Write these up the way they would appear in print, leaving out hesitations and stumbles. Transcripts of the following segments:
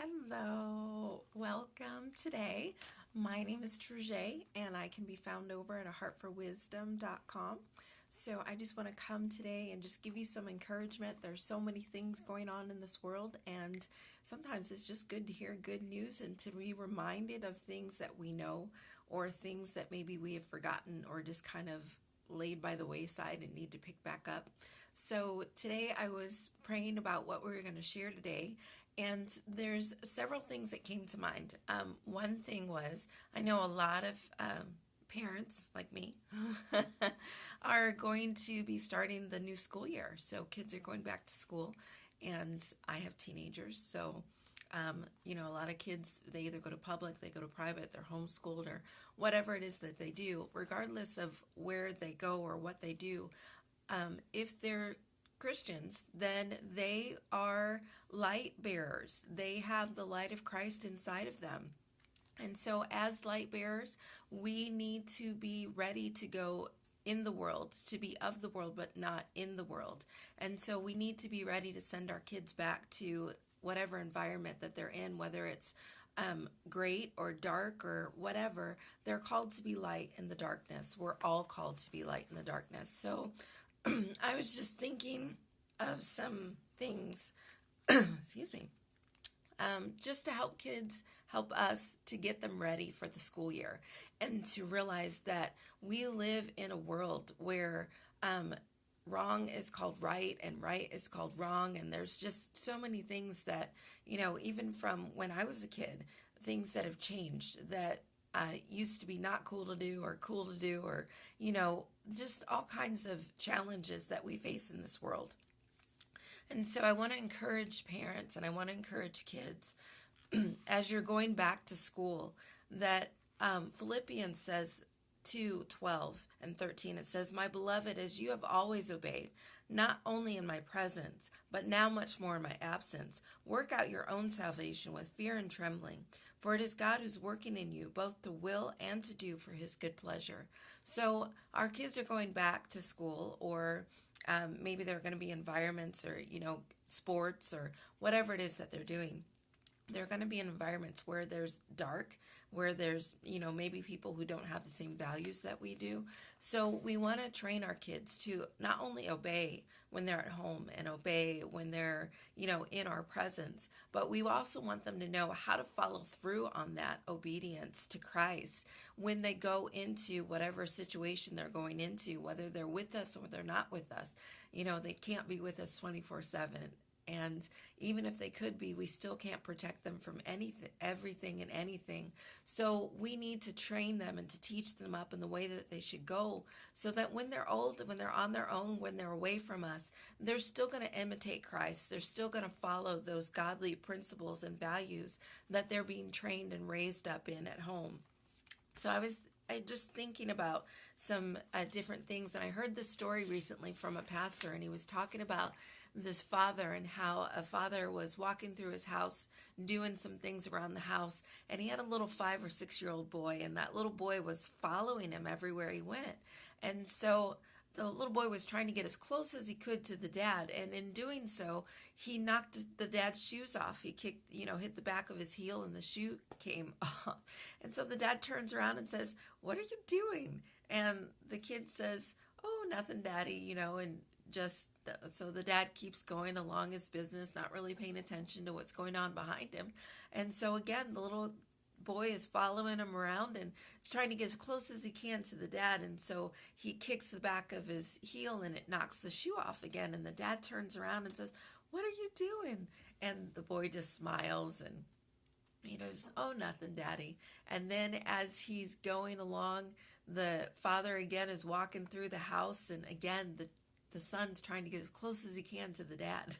Hello, welcome today. My name is Truget, and I can be found over at aheartforwisdom.com. So I just want to come today and just give you some encouragement. There's so many things going on in this world, and sometimes it's just good to hear good news and to be reminded of things that we know or things that maybe we have forgotten or just kind of laid by the wayside and need to pick back up. So today I was praying about what we were going to share today, and there's several things that came to mind. One thing was, I know a lot of parents like me are going to be starting the new school year. So kids are going back to school, and I have teenagers. So, a lot of kids, they either go to public, they go to private, they're homeschooled, or whatever it is that they do, regardless of where they go or what they do. If they're Christians, then they are light bearers. They have the light of Christ inside of them. And so, as light bearers, we need to be ready to go in the world, to be of the world, but not in the world. And so, we need to be ready to send our kids back to whatever environment that they're in, whether it's great or dark or whatever. They're called to be light in the darkness. We're all called to be light in the darkness. So, I was just thinking of some things, excuse me, just to help us to get them ready for the school year and to realize that we live in a world where wrong is called right and right is called wrong. And there's just so many things that, even from when I was a kid, things that have changed that used to be not cool to do or cool to do, or, just all kinds of challenges that we face in this world. And so I want to encourage parents and I want to encourage kids as you're going back to school that Philippians says 2:12 and 13, it says, "My beloved, as you have always obeyed, not only in my presence, but now much more in my absence, work out your own salvation with fear and trembling. For it is God who's working in you, both to will and to do for his good pleasure." So our kids are going back to school, or maybe they're going to be environments or, sports or whatever it is that they're doing. They're going to be in environments where there's dark, where there's, maybe people who don't have the same values that we do. So we want to train our kids to not only obey when they're at home and obey when they're, in our presence, but we also want them to know how to follow through on that obedience to Christ when they go into whatever situation they're going into, whether they're with us or they're not with us. They can't be with us 24/7. And even if they could be, we still can't protect them from anything, everything and anything. So we need to train them and to teach them up in the way that they should go, so that when they're old, when they're on their own, when they're away from us, they're still going to imitate Christ. They're still going to follow those godly principles and values that they're being trained and raised up in at home. So I just thinking about some different things, and I heard this story recently from a pastor, and he was talking about this father and how a father was walking through his house doing some things around the house, and he had a little 5 or 6 year old boy, and that little boy was following him everywhere he went. And so the little boy was trying to get as close as he could to the dad, and in doing so, he knocked the dad's shoes off. He kicked, hit the back of his heel, and the shoe came off. And so the dad turns around and says, "What are you doing?" And the kid says, "Oh, nothing, Daddy," and so the dad keeps going along his business, not really paying attention to what's going on behind him. And so again, the little boy is following him around and is trying to get as close as he can to the dad. And so he kicks the back of his heel and it knocks the shoe off again. And the dad turns around and says, "What are you doing?" And the boy just smiles and, just, "Oh, nothing, Daddy." And then as he's going along, the father again is walking through the house, and again, the son's trying to get as close as he can to the dad.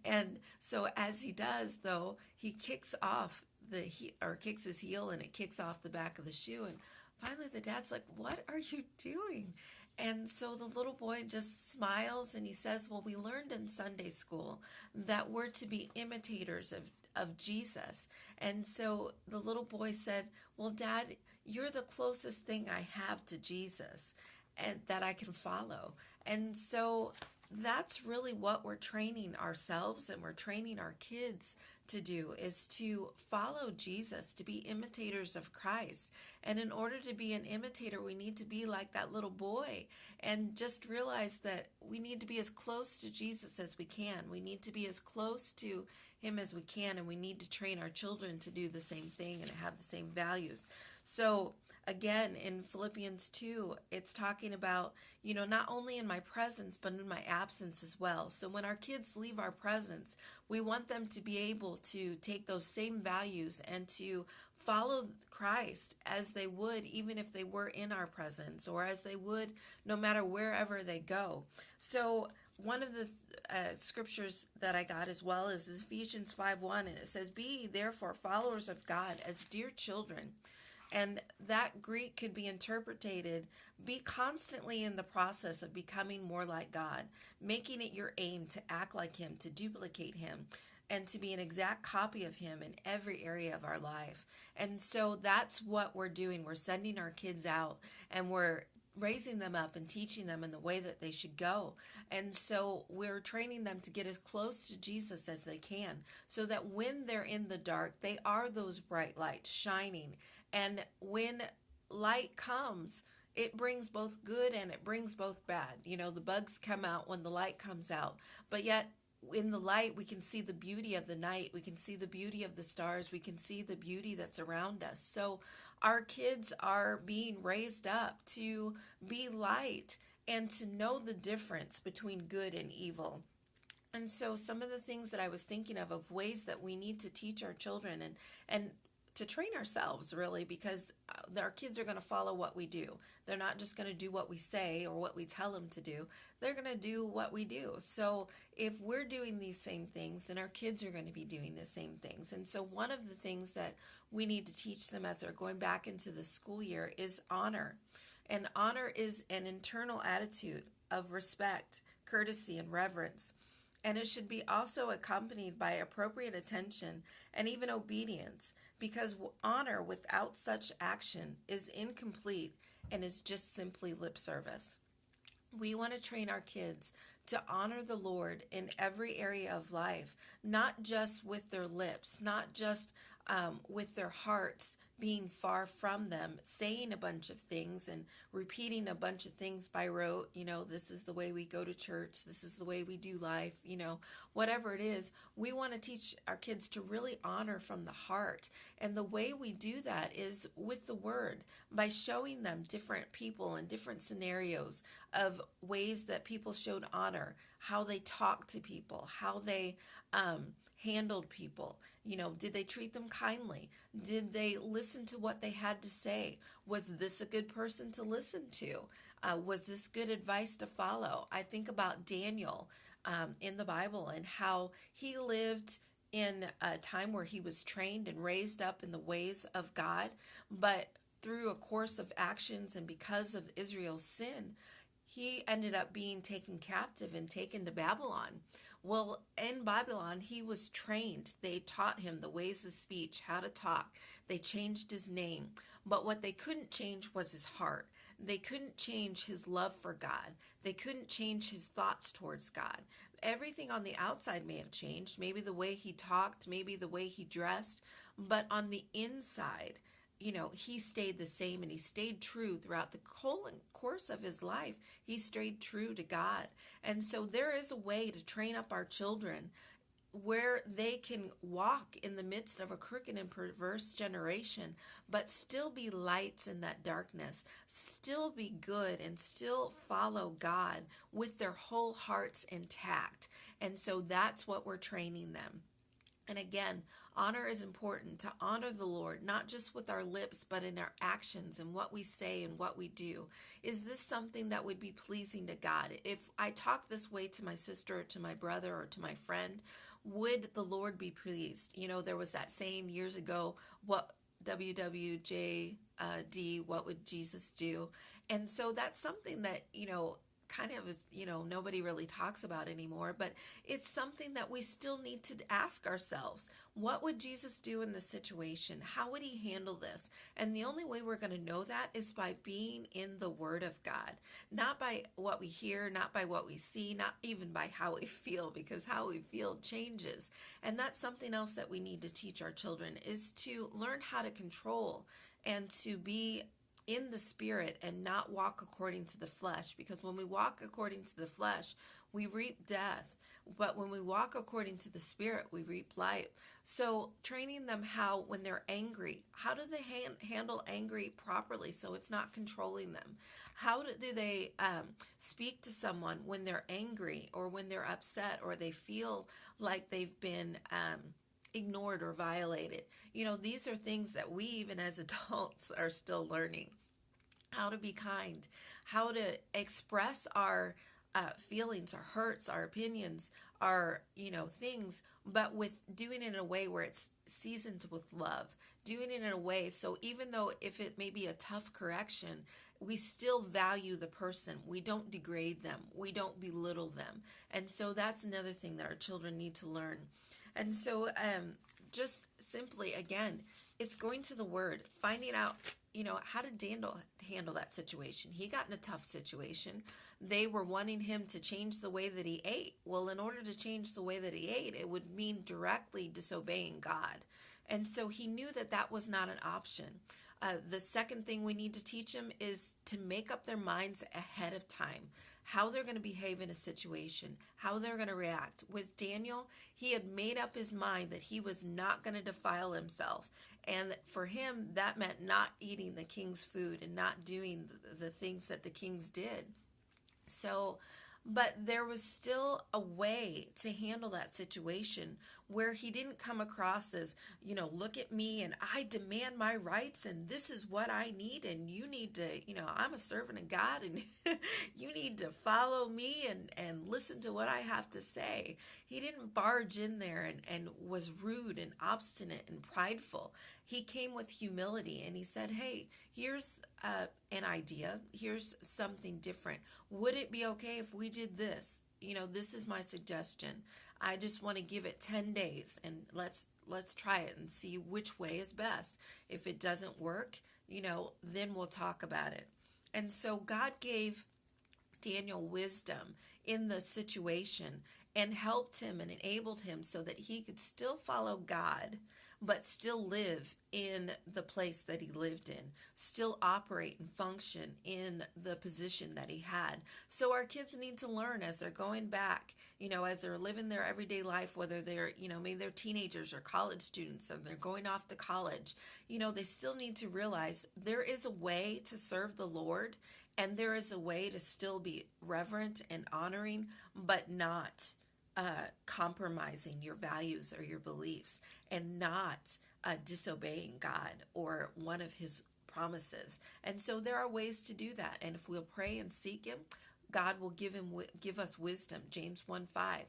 And so as he does, though, he kicks his heel, and it kicks off the back of the shoe. And finally the dad's like, "What are you doing?" And so the little boy just smiles and he says, "Well, we learned in Sunday school that we're to be imitators of Jesus." And so the little boy said, "Well, Dad, you're the closest thing I have to Jesus and that I can follow." And so that's really what we're training ourselves and we're training our kids to do is to follow Jesus, to be imitators of Christ. And in order to be an imitator, we need to be like that little boy and just realize that we need to be as close to Jesus as we can. We need to be as close to him as we can, and we need to train our children to do the same thing and have the same values. So again, in Philippians 2, it's talking about, not only in my presence, but in my absence as well. So when our kids leave our presence, we want them to be able to take those same values and to follow Christ as they would even if they were in our presence, or as they would no matter wherever they go. So one of the scriptures that I got as well is Ephesians 5:1, and it says, "Be therefore followers of God as dear children." And that Greek could be interpreted, be constantly in the process of becoming more like God, making it your aim to act like him, to duplicate him, and to be an exact copy of him in every area of our life. And so that's what we're doing. We're sending our kids out, and we're raising them up and teaching them in the way that they should go. And so we're training them to get as close to Jesus as they can, so that when they're in the dark, they are those bright lights shining. And when light comes, it brings both good and it brings both bad. The bugs come out when the light comes out, but yet in the light, we can see the beauty of the night. We can see the beauty of the stars. We can see the beauty that's around us. So our kids are being raised up to be light and to know the difference between good and evil. And so some of the things that I was thinking of ways that we need to teach our children and to train ourselves, really, because our kids are going to follow what we do. They're not just going to do what we say or what we tell them to do. They're going to do what we do. So if we're doing these same things, then our kids are going to be doing the same things. And so one of the things that we need to teach them as they're going back into the school year is honor. And honor is an internal attitude of respect, courtesy, and reverence. And it should be also accompanied by appropriate attention and even obedience, because honor without such action is incomplete and is just simply lip service. We want to train our kids to honor the Lord in every area of life, not just with their lips, not just with their hearts being far from them, saying a bunch of things and repeating a bunch of things by rote. This is the way we go to church. This is the way we do life. Whatever it is, we want to teach our kids to really honor from the heart. And the way we do that is with the word, by showing them different people and different scenarios of ways that people showed honor, how they talked to people, how they handled people. Did they treat them kindly? Did they listen to what they had to say? Was this a good person to listen to? Was this good advice to follow? I think about Daniel in the Bible and how he lived in a time where he was trained and raised up in the ways of God, but through a course of actions and because of Israel's sin, he ended up being taken captive and taken to Babylon. Well, in Babylon, he was trained. They taught him the ways of speech, how to talk. They changed his name. But what they couldn't change was his heart. They couldn't change his love for God. They couldn't change his thoughts towards God. Everything on the outside may have changed, maybe the way he talked, maybe the way he dressed, but on the inside, he stayed the same, and he stayed true throughout the whole course of his life. He stayed true to God. And so there is a way to train up our children where they can walk in the midst of a crooked and perverse generation, but still be lights in that darkness, still be good, and still follow God with their whole hearts intact. And so that's what we're training them. And again, honor is important, to honor the Lord, not just with our lips, but in our actions and what we say and what we do. Is this something that would be pleasing to God? If I talk this way to my sister or to my brother or to my friend, would the Lord be pleased? There was that saying years ago, what WWJD, what would Jesus do? And so that's something that, kind of is, nobody really talks about anymore, but it's something that we still need to ask ourselves. What would Jesus do in this situation? How would he handle this? And the only way we're going to know that is by being in the Word of God, not by what we hear, not by what we see, not even by how we feel, because how we feel changes. And that's something else that we need to teach our children, is to learn how to control and to be in the Spirit and not walk according to the flesh, because when we walk according to the flesh, we reap death. But when we walk according to the Spirit, we reap life. So training them how, when they're angry, how do they handle angry properly so it's not controlling them? How do they speak to someone when they're angry or when they're upset or they feel like they've been ignored or violated? These are things that we, even as adults, are still learning. How to be kind, how to express our feelings, our hurts, our opinions, our, things, but with doing it in a way where it's seasoned with love, doing it in a way so even though if it may be a tough correction, we still value the person. We don't degrade them. We don't belittle them. And so that's another thing that our children need to learn. And so just simply, again, it's going to the Word, finding out, how to handle that situation. He got in a tough situation. They were wanting him to change the way that he ate. Well, in order to change the way that he ate, it would mean directly disobeying God. And so he knew that that was not an option. The second thing we need to teach them is to make up their minds ahead of time, how they're going to behave in a situation, how they're going to react. With Daniel, he had made up his mind that he was not going to defile himself. And for him, that meant not eating the king's food and not doing the things that the kings did. So, but there was still a way to handle that situation where he didn't come across as, look at me and I demand my rights and this is what I need and you need to, I'm a servant of God and you need to follow me and listen to what I have to say. He didn't barge in there and was rude and obstinate and prideful. He came with humility and he said, hey, here's an idea. Here's something different. Would it be okay if we did this? This is my suggestion. I just want to give it 10 days and let's try it and see which way is best. If it doesn't work, then we'll talk about it. And so God gave Daniel wisdom in the situation and helped him and enabled him so that he could still follow God, but still live in the place that he lived in, still operate and function in the position that he had. So our kids need to learn as they're going back, as they're living their everyday life, whether they're, maybe they're teenagers or college students and they're going off to college, they still need to realize there is a way to serve the Lord and there is a way to still be reverent and honoring, but not compromising your values or your beliefs and not disobeying God or one of his promises. And so there are ways to do that. And if we'll pray and seek him, God will give us wisdom. James 1:5.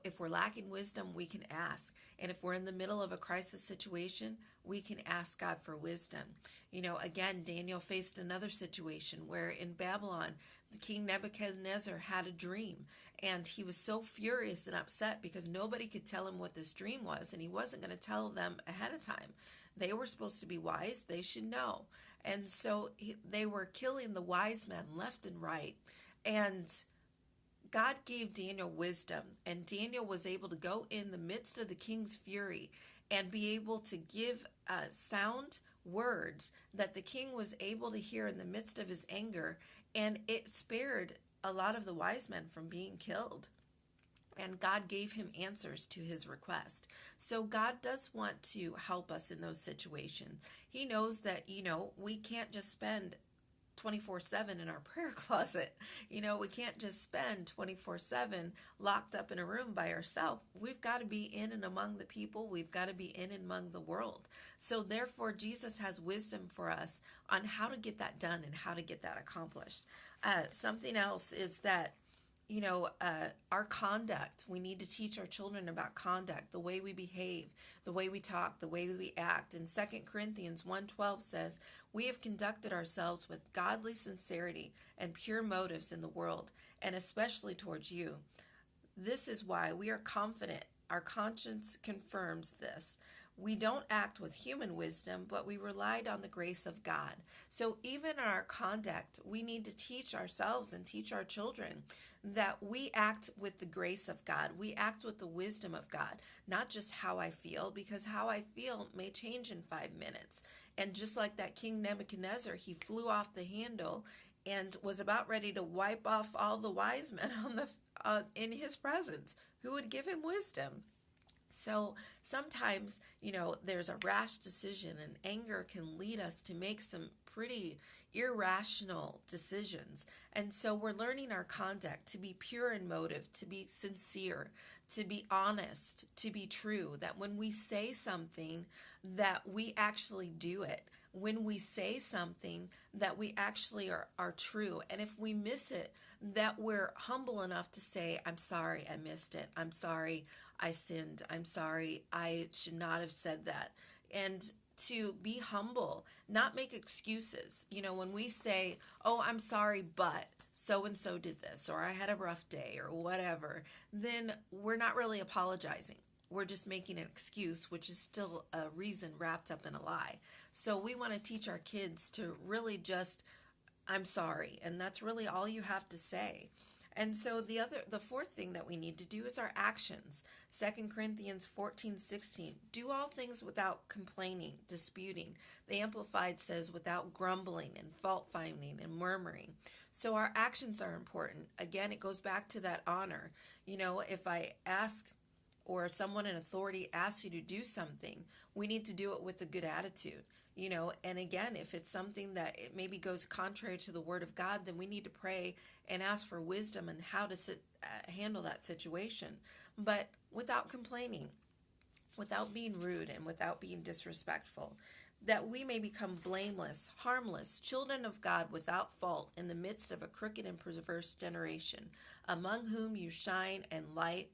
If we're lacking wisdom, we can ask. And if we're in the middle of a crisis situation, we can ask God for wisdom. Again, Daniel faced another situation where in Babylon, the King Nebuchadnezzar had a dream. And he was so furious and upset because nobody could tell him what this dream was. And he wasn't going to tell them ahead of time. They were supposed to be wise. They should know. And so they were killing the wise men left and right. And God gave Daniel wisdom. And Daniel was able to go in the midst of the king's fury and be able to give sound words that the king was able to hear in the midst of his anger. And it spared a lot of the wise men from being killed. And God gave him answers to his request. So God does want to help us in those situations. He knows that, we can't just spend 24/7 in our prayer closet. We can't just spend 24/7 locked up in a room by ourselves. We've got to be in and among the people. We've got to be in and among the world. So therefore, Jesus has wisdom for us on how to get that done and how to get that accomplished. Something else is that, our conduct. We need to teach our children about conduct, the way we behave, the way we talk, the way we act. And 2 Corinthians 1:12 says, "We have conducted ourselves with godly sincerity and pure motives in the world, and especially towards you. This is why we are confident. Our conscience confirms this. We don't act with human wisdom, but we relied on the grace of God." So even in our conduct, we need to teach ourselves and teach our children that we act with the grace of God. We act with the wisdom of God, not just how I feel, because how I feel may change in 5 minutes. And just like that King Nebuchadnezzar, he flew off the handle and was about ready to wipe off all the wise men in his presence. Who would give him wisdom? So sometimes, there's a rash decision, and anger can lead us to make some pretty irrational decisions. And so we're learning our conduct to be pure in motive, to be sincere, to be honest, to be true, that when we say something, that we actually do it. When we say something, that we actually are true. And if we miss it, that we're humble enough to say, "I'm sorry, I missed it. I'm sorry, I sinned. I'm sorry, I should not have said that." And to be humble, not make excuses. When we say, "Oh, I'm sorry, but so and so did this," or "I had a rough day," or whatever, then we're not really apologizing. We're just making an excuse, which is still a reason wrapped up in a lie. So we want to teach our kids to really just, "I'm sorry," and that's really all you have to say. And so the fourth thing that we need to do is our actions. 2 Corinthians 14:16, "Do all things without complaining, disputing." The Amplified says, "without grumbling and fault finding and murmuring." So our actions are important. Again, it goes back to that honor. If I ask, or someone in authority asks you to do something, we need to do it with a good attitude. And again, if it's something that it maybe goes contrary to the word of God, then we need to pray and ask for wisdom and how to handle that situation, but without complaining, without being rude, and without being disrespectful, that we may become blameless, harmless, children of God without fault in the midst of a crooked and perverse generation, among whom you shine and light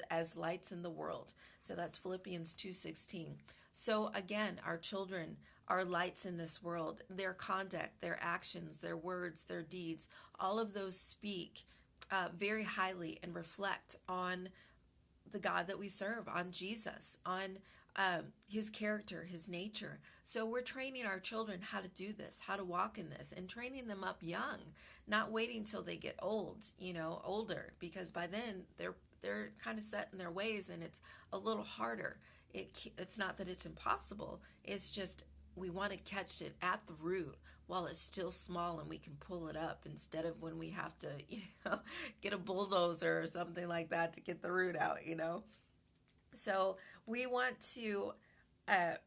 as lights in the world. So that's Philippians 2:16. So again, our children are lights in this world. Their conduct, their actions, their words, their deeds, all of those speak very highly and reflect on the God that we serve, on Jesus, on his character, his nature. So we're training our children how to do this, how to walk in this, and training them up young, not waiting till they get older, because by then they're kind of set in their ways, and it's a little harder. It's not that it's impossible. It's just we want to catch it at the root while it's still small and we can pull it up, instead of when we have to get a bulldozer or something like that to get the root out. So we want to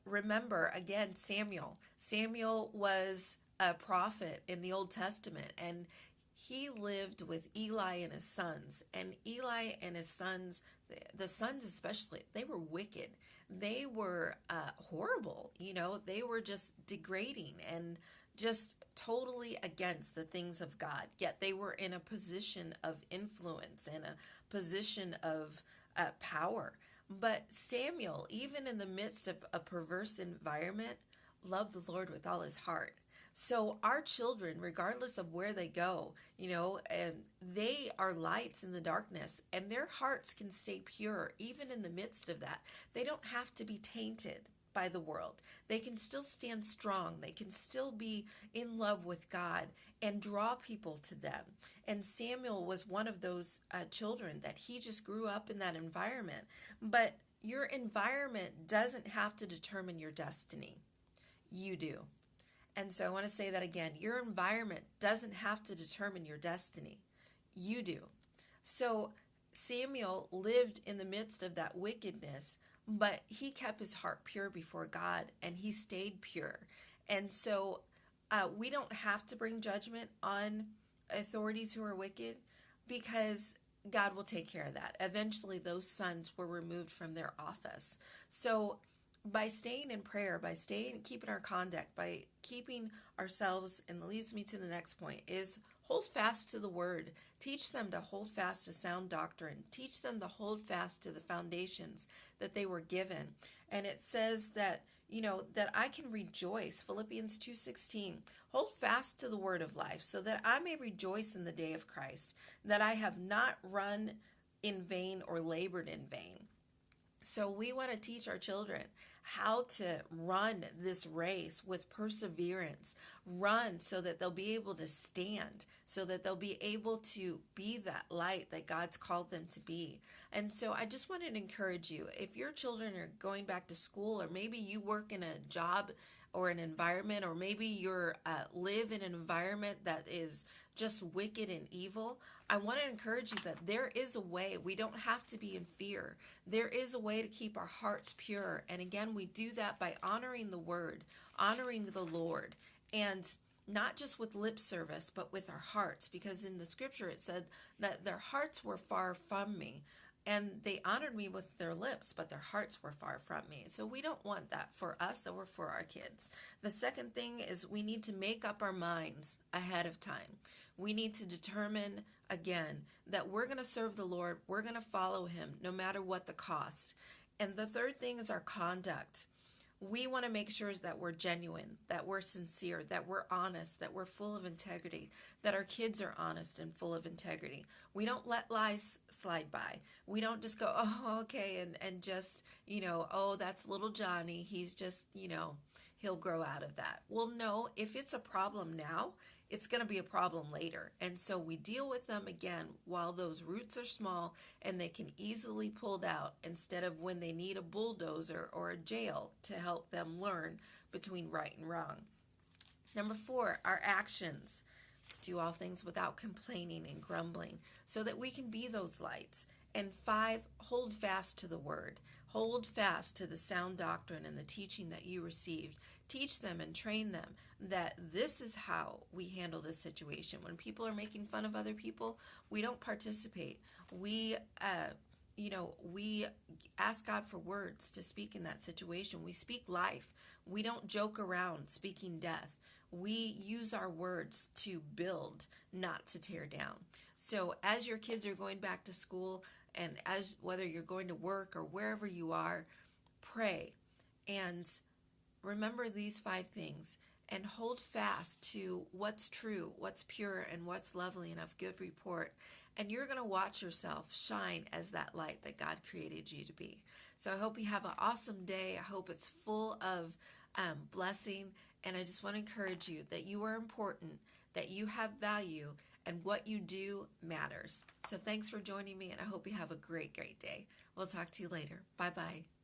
remember, again, Samuel. Samuel was a prophet in the Old Testament, and he lived with Eli and his sons. And Eli and his sons, the sons especially, they were wicked. They were horrible. They were just degrading and just totally against the things of God. Yet they were in a position of influence and a position of power. But Samuel, even in the midst of a perverse environment, loved the Lord with all his heart. So our children, regardless of where they go, they are lights in the darkness, and their hearts can stay pure even in the midst of that. They don't have to be tainted by the world. They can still stand strong. They can still be in love with God and draw people to them. And Samuel was one of those children that he just grew up in that environment. But your environment doesn't have to determine your destiny. You do. And so I want to say that again. Your environment doesn't have to determine your destiny. You do. So Samuel lived in the midst of that wickedness, but he kept his heart pure before God, and he stayed pure. And so we don't have to bring judgment on authorities who are wicked, because God will take care of that. Eventually, those sons were removed from their office. So by staying in prayer, by keeping our conduct, by keeping ourselves, and it leads me to the next point, is hold fast to the word. Teach them to hold fast to sound doctrine. Teach them to hold fast to the foundations that they were given. And it says that, that I can rejoice. Philippians 2:16. Hold fast to the word of life, so that I may rejoice in the day of Christ, that I have not run in vain or labored in vain. So we want to teach our children how to run this race with perseverance, run so that they'll be able to stand, so that they'll be able to be that light that God's called them to be. And so I just want to encourage you, if your children are going back to school, or maybe you work in a job or an environment, or maybe you live in an environment that is just wicked and evil, I want to encourage you that there is a way. We don't have to be in fear. There is a way to keep our hearts pure. And again, we do that by honoring the word, honoring the Lord, and not just with lip service, but with our hearts, because in the scripture it said that their hearts were far from me. And they honored me with their lips, but their hearts were far from me. So we don't want that for us or for our kids. The second thing is we need to make up our minds ahead of time. We need to determine, again, that we're going to serve the Lord. We're going to follow him no matter what the cost. And the third thing is our conduct. We want to make sure that we're genuine, that we're sincere, that we're honest, that we're full of integrity, that our kids are honest and full of integrity. We don't let lies slide by. We don't just go, oh, okay, and just, oh, that's little Johnny. He's just, he'll grow out of that. Well, no, if it's a problem now, it's going to be a problem later. And so we deal with them again while those roots are small and they can easily pulled out, instead of when they need a bulldozer or a jail to help them learn between right and wrong. Number 4, our actions. Do all things without complaining and grumbling, so that we can be those lights. And 5, hold fast to the word. Hold fast to the sound doctrine and the teaching that you received. Teach them and train them that this is how we handle this situation. When people are making fun of other people, we don't participate. We ask God for words to speak in that situation. We speak life. We don't joke around speaking death. We use our words to build, not to tear down. So as your kids are going back to school, and as whether you're going to work or wherever you are, pray and remember these 5 things, and hold fast to what's true, what's pure, and what's lovely and of good report. And you're going to watch yourself shine as that light that God created you to be. So I hope you have an awesome day. I hope it's full of blessing. And I just want to encourage you that you are important, that you have value, and what you do matters. So thanks for joining me, and I hope you have a great, great day. We'll talk to you later. Bye-bye.